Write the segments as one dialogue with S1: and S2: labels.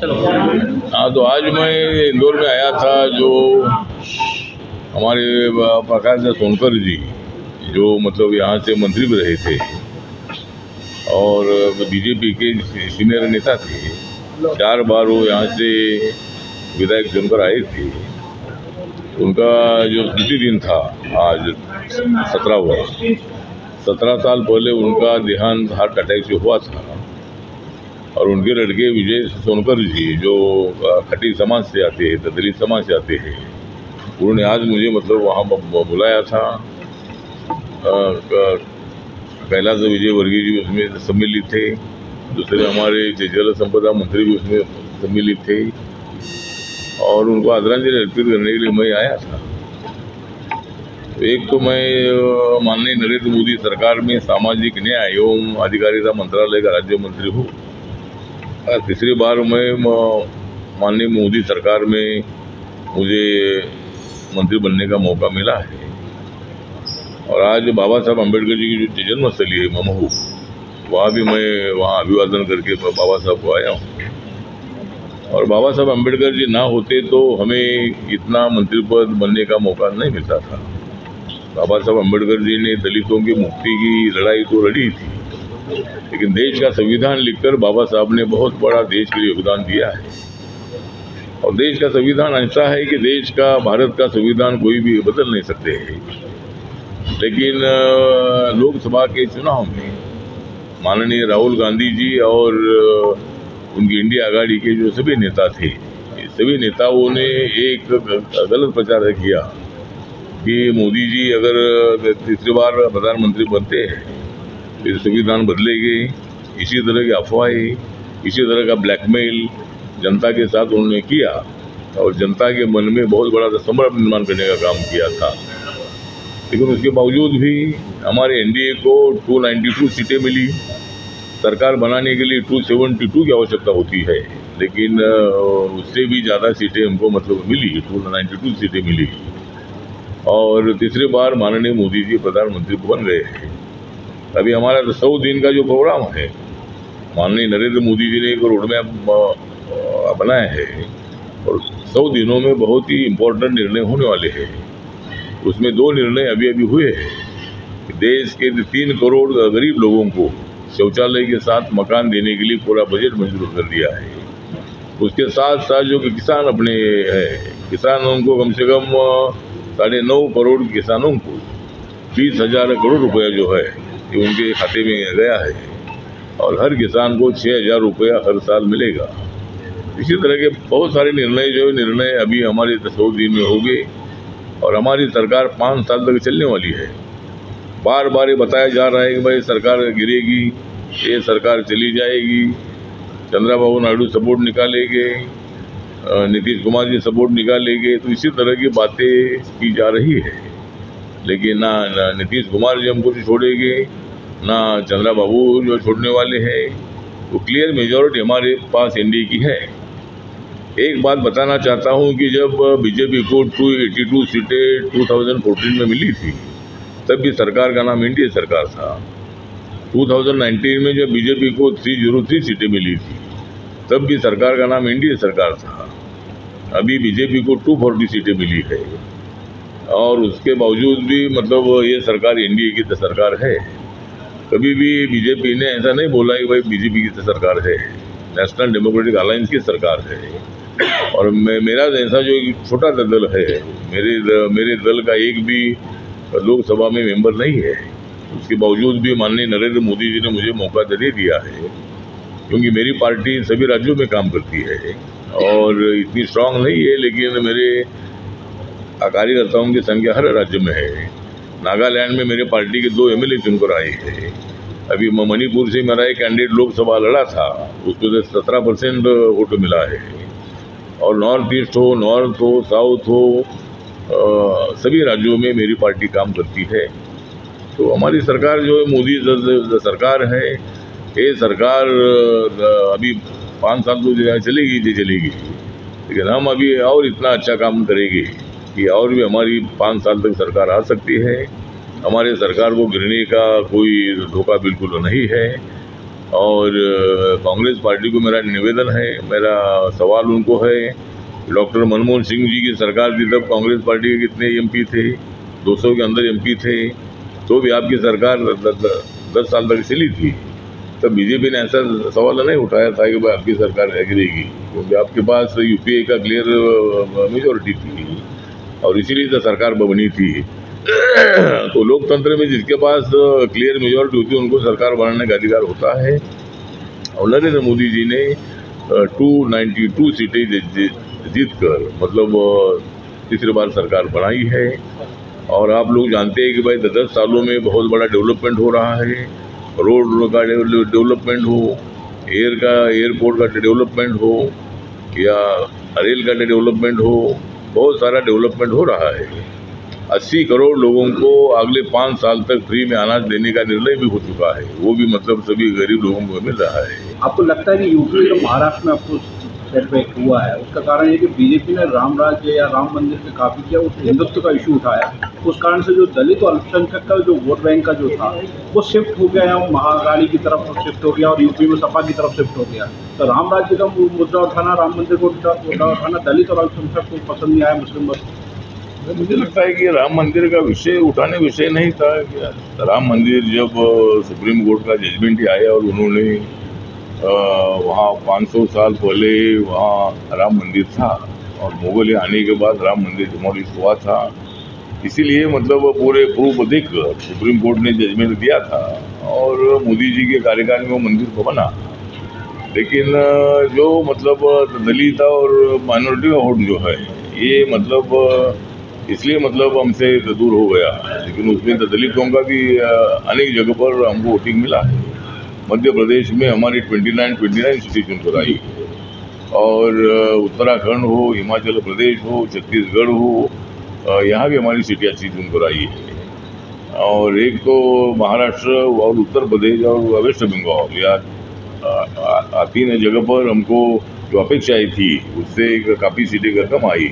S1: हाँ, तो आज मैं इंदौर में आया था। जो हमारे प्रकाश सोनकर जी, जो मतलब यहाँ से मंत्री भी रहे थे और बीजेपी के सीनियर नेता थे, 4 बार वो यहाँ से विधायक चुनकर आए थे। उनका जो स्मृति दिन था आज 17 साल पहले उनका देहांत हार्ट अटैक से हुआ था। और उनके लड़के विजय सोनकर जी, जो खटी समाज से आते हैं, दलित समाज से आते हैं, उन्होंने आज मुझे मतलब वहाँ बुलाया था। कैलाश विजय वर्गीय जी उसमें सम्मिलित थे, दूसरे हमारे जल संपदा मंत्री भी उसमें सम्मिलित थे और उनको आदरांजलि अर्पित करने के लिए मैं आया था। तो एक तो मैं माननीय नरेंद्र मोदी सरकार में सामाजिक न्याय एवं अधिकारिता मंत्रालय का राज्य मंत्री हूँ। तीसरी बार मैं माननीय मोदी सरकार में मुझे मंत्री बनने का मौका मिला है। और आज बाबा साहब अम्बेडकर जी की जो जन्मस्थली है ममहू, वहाँ भी मैं वहाँ अभिवादन करके बाबा साहब को आया हूँ। और बाबा साहब अम्बेडकर जी ना होते तो हमें इतना मंत्री पद बनने का मौका नहीं मिलता था। बाबा साहब अम्बेडकर जी ने दलितों की मुक्ति की लड़ाई तो लड़ी थी, लेकिन देश का संविधान लिखकर बाबा साहब ने बहुत बड़ा देश के लिए योगदान दिया है। और देश का संविधान ऐसा है कि देश का, भारत का संविधान कोई भी बदल नहीं सकते हैं। लेकिन लोकसभा के चुनाव में माननीय राहुल गांधी जी और उनकी इंडिया आघाड़ी के जो सभी नेता थे, सभी नेताओं ने एक गलत प्रचार किया कि मोदी जी अगर तीसरी बार प्रधानमंत्री बनते हैं फिर संविधान बदलेंगे। इसी तरह की अफवाहें, इसी तरह का ब्लैकमेल जनता के साथ उन्होंने किया और जनता के मन में बहुत बड़ा संभ्रम निर्माण करने का काम किया था। लेकिन उसके बावजूद भी हमारे एनडीए को 292 सीटें मिली। सरकार बनाने के लिए 272 की आवश्यकता होती है, लेकिन उससे भी ज़्यादा सीटें हमको मतलब मिली, 292 सीटें मिली। और तीसरी बार माननीय मोदी जी प्रधानमंत्री बन गए हैं। अभी हमारा 100 दिन का जो प्रोग्राम है, माननीय नरेंद्र मोदी जी ने एक रोड मैप बनाया है और 100 दिनों में बहुत ही इम्पोर्टेंट निर्णय होने वाले हैं। उसमें 2 निर्णय अभी हुए हैं। देश के 3 करोड़ गरीब लोगों को शौचालय के साथ मकान देने के लिए पूरा बजट मंजूर कर दिया है। उसके साथ साथ जो किसान अपने हैं, किसानों को कम से कम 9.5 करोड़ किसानों को 20,000 करोड़ रुपया जो है ये उनके खाते में गया है और हर किसान को 6,000 रुपया हर साल मिलेगा। इसी तरह के बहुत सारे निर्णय अभी हमारे 100 दिन में हो गए और हमारी सरकार 5 साल तक चलने वाली है। बार बार ये बताया जा रहा है कि भाई सरकार गिरेगी, ये सरकार चली जाएगी, चंद्रबाबू नायडू सपोर्ट निकालेंगे, नीतीश कुमार जी सपोर्ट निकालेंगे। तो इसी तरह की बातें की जा रही है, लेकिन ना नीतीश कुमार जी हमको छोड़ेंगे, ना चंद्रबाबू जो छोड़ने वाले हैं। वो क्लियर मेजॉरिटी हमारे पास एनडीए की है। एक बात बताना चाहता हूं कि जब बीजेपी को 282 सीटें 2014 में मिली थी, तब भी सरकार का नाम एनडीए सरकार था। 2019 में जब बीजेपी को 303 सीटें मिली थी, तब भी सरकार का नाम एनडीए सरकार था। अभी बीजेपी को 240 सीटें मिली है और उसके बावजूद भी मतलब ये सरकार एनडीए की सरकार है। कभी भी बीजेपी ने ऐसा नहीं बोला कि भाई बीजेपी की सरकार है, नेशनल डेमोक्रेटिक अलायंस की सरकार है। और मेरा जैसा जो छोटा दल है, मेरे दल का एक भी लोकसभा में मेंबर नहीं है। उसके बावजूद भी माननीय नरेंद्र मोदी जी ने मुझे मौका दे दिया है, क्योंकि मेरी पार्टी सभी राज्यों में काम करती है और इतनी स्ट्रांग नहीं है, लेकिन मेरे कार्यकर्ताओं की संख्या हर राज्य में है। नागालैंड में मेरे पार्टी के 2 एमएलए चुनकर आए हैं। अभी मणिपुर से मेरा एक कैंडिडेट लोकसभा लड़ा था, उसको 17% वोट मिला है। और नॉर्थ ईस्ट हो, नॉर्थ हो, साउथ हो, सभी राज्यों में मेरी पार्टी काम करती है। तो हमारी सरकार जो है मोदी सरकार है, ये सरकार अभी 5 साल तो चलेगी, लेकिन हम अभी और इतना अच्छा काम करेंगे कि और भी हमारी 5 साल तक सरकार आ सकती है। हमारे सरकार को गिरने का कोई धोखा बिल्कुल नहीं है। और कांग्रेस पार्टी को मेरा निवेदन है, मेरा सवाल उनको है, डॉक्टर मनमोहन सिंह जी की सरकार थी तब कांग्रेस पार्टी के कितने एमपी थे? 200 के अंदर एमपी थे, तो भी आपकी सरकार 10 साल तक चली थी। तब बीजेपी ने ऐसा सवाल नहीं उठाया था कि भाई आपकी सरकार गिरेगी, क्योंकि आपके पास यूपीए का क्लियर मेजोरिटी थी और इसीलिए तो सरकार बनी थी। तो लोकतंत्र में जिसके पास क्लियर मेजोरिटी होती है उनको सरकार बनाने का अधिकार होता है। और नरेंद्र मोदी जी ने 292 सीटें जीत कर मतलब तीसरी बार सरकार बनाई है। और आप लोग जानते हैं कि भाई 10 सालों में बहुत बड़ा डेवलपमेंट हो रहा है, रोड का डेवलपमेंट हो, एयरपोर्ट का डेवलपमेंट हो या रेल का डेवलपमेंट हो, बहुत सारा डेवलपमेंट हो रहा है। 80 करोड़ लोगों को अगले 5 साल तक फ्री में अनाज देने का निर्णय भी हो चुका है, वो भी मतलब सभी गरीब लोगों को मिल रहा है।
S2: आपको लगता है कि यूपी और महाराष्ट्र में आपको सेटबैक हुआ है, उसका कारण ये कि बीजेपी ने राम राज्य या राम मंदिर पे काफी किया, उस हिंदुत्व का इशू उठाया, उस कारण से जो दलित और अल्पसंख्यक का जो वोट बैंक का जो था वो शिफ्ट हो गया है, महाअघाड़ी की तरफ शिफ्ट हो गया और यूपी में सपा की तरफ शिफ्ट हो गया। तो राम राज्य का मुद्दा उठाना, राम मंदिर को मुद्दा उठाना दलित और अल्पसंख्यक को पसंद नहीं आया, मुस्लिम वर्ग।
S1: मुझे लगता है कि राम मंदिर का विषय नहीं था। राम मंदिर जब सुप्रीम कोर्ट का जजमेंट ही आया और उन्होंने वहाँ 500 साल पहले वहाँ राम मंदिर था और मुगल आने के बाद राम मंदिर डिमोलिश हुआ था, इसीलिए मतलब पूरे प्रूफ देखकर सुप्रीम कोर्ट ने जजमेंट दिया था और मोदी जी के कार्यकाल में वो मंदिर को बना। लेकिन जो मतलब दलित और माइनॉरिटी का वोट जो है ये मतलब इसलिए मतलब हमसे दूर हो गया, लेकिन उसमें दलितों का भी अनेक जगह पर हमको वोटिंग मिला है। मध्य प्रदेश में हमारी 29 सीटें चुनकर आई और उत्तराखंड हो, हिमाचल प्रदेश हो, छत्तीसगढ़ हो, यहाँ भी हमारी सीटें अच्छी चुनकर आई है। और एक तो महाराष्ट्र और उत्तर प्रदेश और वेस्ट बंगाल या 3 जगह पर हमको जो अपेक्षाएं थी उससे काफ़ी सीटें कम आई।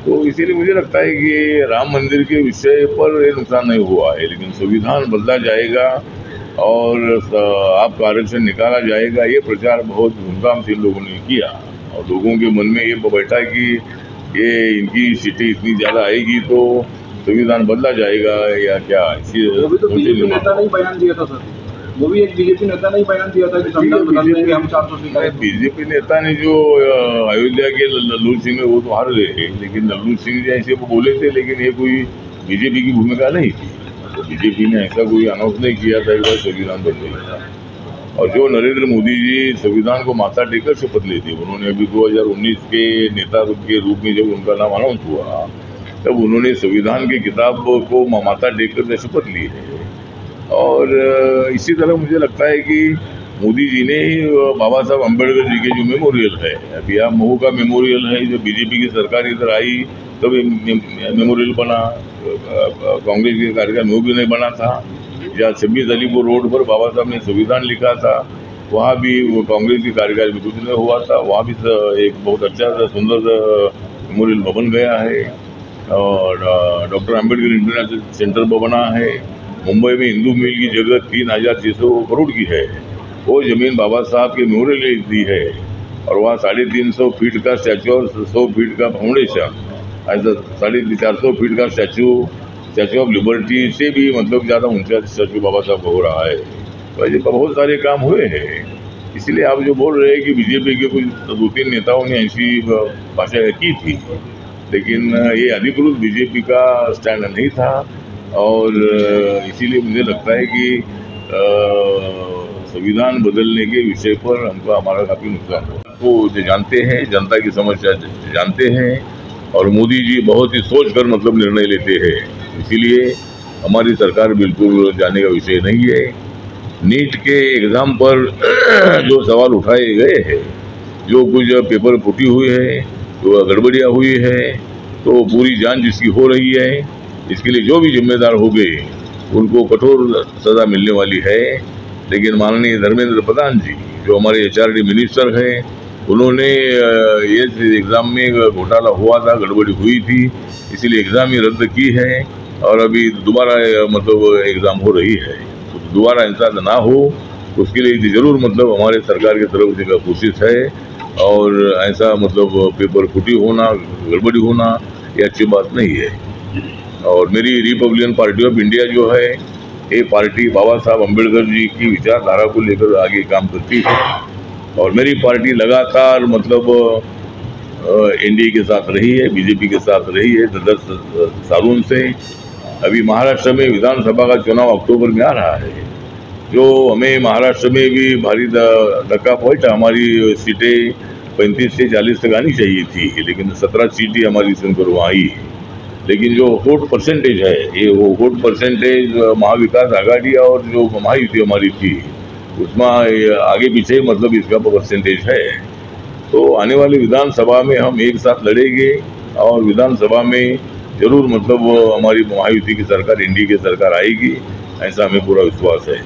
S1: तो इसीलिए मुझे लगता है कि राम मंदिर के विषय पर ये नुकसान नहीं हुआ है, लेकिन संविधान बदला जाएगा और आपका आरक्षण निकाला जाएगा, ये प्रचार बहुत धूमधाम से लोगों ने किया और लोगों के मन में ये बैठा कि ये इनकी सीटें इतनी ज़्यादा आएगी तो संविधान बदला जाएगा या क्या।
S2: वो भी तो बीजेपी नेता ने बयान दिया था सर, वो भी एक बीजेपी नेता ने ही बयान दिया था कि संविधान बदल देंगे हम 400 सीटें।
S1: बीजेपी नेता ने जो अयोध्या के लल्लू सिंह है वो तो हार गए, लेकिन लल्लू सिंह जी ऐसे वो बोले थे, लेकिन ये कोई बीजेपी की भूमिका नहीं थी। तो बीजेपी ने ऐसा कोई अनाउंस नहीं किया था कि संविधान बदलेगा। और जो नरेंद्र मोदी जी संविधान को माथा टेकर शपथ लेते, उन्होंने अभी 2019 के नेता के रूप में जब उनका नाम अनाउंस हुआ तब उन्होंने संविधान की किताब को माथा टेकर शपथ ली है। और इसी तरह मुझे लगता है कि मोदी जी ने बाबा साहब अम्बेडकर जी के जो मेमोरियल है, अभी आप महू का मेमोरियल है, जो बीजेपी की सरकार इधर आई तब मेमोरियल बना, कांग्रेस के कार्यकाल में वो भी नहीं बना था। जहाँ 26 अलीपुर रोड पर बाबा साहब ने संविधान लिखा था वहाँ भी वो कांग्रेस के कार्यकाल में कुछ नहीं हुआ था, वहाँ भी एक बहुत अच्छा सुंदर मेमोरियल बन गया है। और डॉक्टर अम्बेडकर इंटरनेशनल सेंटर बना है। मुंबई में हिंदू मिल की जगह 3600 करोड़ की है, वो ज़मीन बाबा साहब के मेमोरियल दी है और वहाँ 350 फीट का स्टैचू और 100 फीट का फाउंडेशन, ऐसा 450 फीट का स्टैचू ऑफ लिबर्टी से भी मतलब ज़्यादा ऊंचा स्टैचू बाबा साहब का हो रहा है। तो ऐसे बहुत सारे काम हुए हैं। इसलिए आप जो बोल रहे हैं कि बीजेपी के कुछ 2-3 नेताओं ने ऐसी भाषा की थी, लेकिन ये अधिकृत बीजेपी का स्टैंड नहीं था और इसीलिए मुझे लगता है कि संविधान बदलने के विषय पर हमको हमारा काफ़ी नुकसान हुआ। वो जो जानते हैं, जनता की समस्या जानते हैं और मोदी जी बहुत ही सोच कर मतलब निर्णय लेते हैं, इसीलिए हमारी सरकार बिल्कुल जाने का विषय नहीं है। नीट के एग्ज़ाम पर जो सवाल उठाए गए हैं, जो कुछ पेपर फूटी हुई है, जो गड़बड़ियाँ हुई है, तो पूरी जांच जिसकी हो रही है, इसके लिए जो भी जिम्मेदार हो गए उनको कठोर सज़ा मिलने वाली है। लेकिन माननीय धर्मेंद्र प्रधान जी जो हमारे HRD मिनिस्टर हैं, उन्होंने ये एग्ज़ाम में घोटाला हुआ था, गड़बड़ी हुई थी, इसीलिए एग्ज़ाम ही रद्द की है और अभी दोबारा मतलब एग्ज़ाम हो रही है। तो दोबारा ऐसा ना हो उसके लिए जरूर मतलब हमारे सरकार की तरफ से कोशिश है, और ऐसा मतलब पेपर फुटी होना, गड़बड़ी होना ये अच्छी बात नहीं है। और मेरी रिपब्लिकन पार्टी ऑफ इंडिया जो है, ये पार्टी बाबा साहब अम्बेडकर जी की विचारधारा को लेकर आगे काम करती है, और मेरी पार्टी लगातार मतलब एनडीए के साथ रही है, बीजेपी के साथ रही है 10 सालों से। अभी महाराष्ट्र में विधानसभा का चुनाव अक्टूबर में आ रहा है, जो हमें महाराष्ट्र में भी भारी धक्का पहुंचा। हमारी सीटें 35 से 40 तक आनी चाहिए थी, लेकिन 17 सीटें हमारी सुनकर वहाँ आई। लेकिन जो वोट परसेंटेज है, ये वो वोट परसेंटेज महाविकास आघाड़ी और जो महायुति हमारी थी उसमें आगे पीछे मतलब इसका परसेंटेज है। तो आने वाली विधानसभा में हम एक साथ लड़ेंगे, और विधानसभा में जरूर मतलब हमारी महायुति की सरकार, एनडीए की सरकार आएगी, ऐसा हमें पूरा विश्वास है।